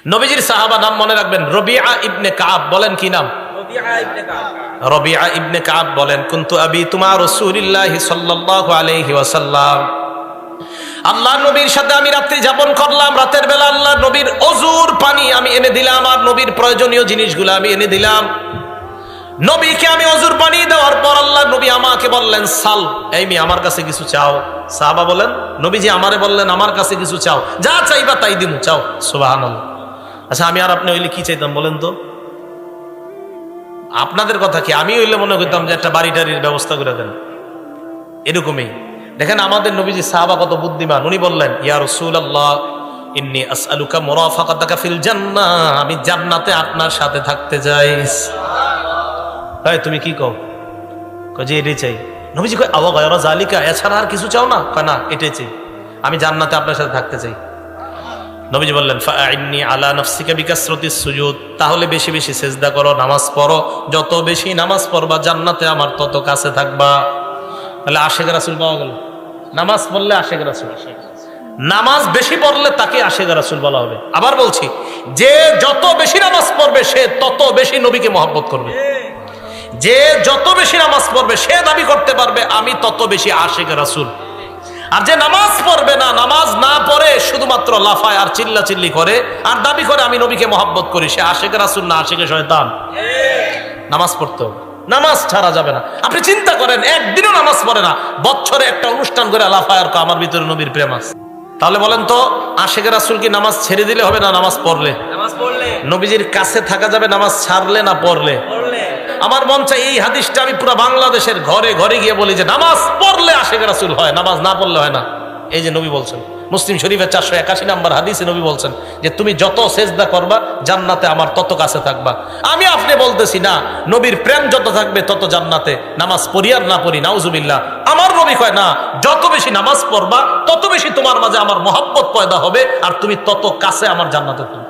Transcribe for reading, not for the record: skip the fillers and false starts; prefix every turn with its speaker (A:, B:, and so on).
A: নবীজির সাহাবা নাম মনে রাখবেন, রবিআ ইবনে কাব। বলেন কি নাম? রবিআ ইবনে কাব বলেন, কুনতু আবিতু মা রাসূলিল্লাহি সাল্লাল্লাহু আলাইহি ওয়াসাল্লাম, আল্লাহর নবীর সাথে আমি রাত্রি যাপন করলাম। রাতের বেলা আল্লাহর নবীর ওযুর পানি আমি এনে দিলাম, আর নবীর প্রয়োজনীয় জিনিসগুলো আমি এনে দিলাম। নবীকে আমি ওযুর পানি দেওয়ার পর আল্লাহর নবী আমাকে বললেন, সাল, এই মেয়ে আমার কাছে কিছু চাও। সাহাবা বলেন, নবীজি আমারে বললেন আমার কাছে কিছু চাও, যা চাইবা তাই দিমু, চাও। সুবহানাল্লাহ। আচ্ছা, আমি আর আপনি হইলে কি চাইতাম বলেন তো? আপনাদের কথা কি, আমি হইলে মনে করতাম যে একটা বাড়ি টাড়ির ব্যবস্থা করে দেন, এরকমই। দেখেন আমাদের নবীজি সাহাবা কত বুদ্ধিমান। উনি বললেন, ইয়া রাসূলুল্লাহ ইন্নী আসআলুকা মুরাফাকাতাকা ফিল জান্নাহ, আমি জান্নাতে আপনার সাথে থাকতে চাই। তাই তুমি কি কও? কয় যে এটাই চাই। নবীজি কয় আওয়া গায়রা যালিকা, এছাড়া আর কিছু চাও না? কয় না, এটাই চাই, আমি জান্নাতে আপনার সাথে থাকতে চাই। নবীজি বললেন, ফাআইন্নী আলা নাফসিকা বিকাসরাতিস সুজুদ, তাহলে বেশি বেশি সিজদা করো, নামাজ পড়ো। যত বেশি নামাজ পড়বা জান্নাতে আমার তত কাছে থাকবা। তাহলে আশেক রাসূল পাওয়া গেল। নামাজ পড়লে আশেক রাসূল, নামাজ বেশি পড়লে তাকে আশেক রাসূল বলা হবে। আবার বলছি, যে যত বেশি নামাজ পড়বে সে তত বেশি নবীকে মহব্বত করবে। যে যত বেশি নামাজ পড়বে সে দাবি করতে পারবে আমি তত বেশি আশেক রাসূল। আর যে নামাজ পড়বে না, নামাজ না পড়ে শুধুমাত্র লাফায় আর চিল্লাচিল্লি করে আর দাবি করে আমি নবীকে মহব্বত করি, সে আশেক রাসূল না আশেকে শয়তান। নামাজ পড়তে হবে, নামাজ ছাড়া যাবে না। আপনি চিন্তা করেন, একদিনও নামাজ পড়ে না, বছরে একটা অনুষ্ঠান করে লাফায় আর আমার ভিতরে নবীর প্রেম আছে। তাহলে বলেন তো, আশেক রাসূল কি নামাজ ছেড়ে দিলে হবে না নামাজ পড়লে? নবীজির কাছে থাকা যাবে নামাজ ছাড়লে না পড়লে? আমার মন চাই এই হাদিসটা আমি পুরো বাংলাদেশের ঘরে ঘরে গিয়ে বলি যে নামাজ পড়লে আশেক রাসূল হয়, নামাজ না পড়লে হয় না। এই যে নবী বলছেন, মুসলিম শরীফের 481 নম্বর হাদিসে নবী বলছেন যে তুমি যত সেজদা করবা জান্নাতে আমার তত কাছে থাকবা। আমি আপনি বলতেছি না, নবীর প্রেম যত থাকবে তত জান্নাতে, নামাজ পড়ি আর না পড়ি নাউজুবিল্লাহ। আমার নবী কয় না, যত বেশি নামাজ পড়বা তত বেশি তোমার মাঝে আমার মহব্বত পয়দা হবে আর তুমি তত কাছে আমার জান্নাতে থাকবে।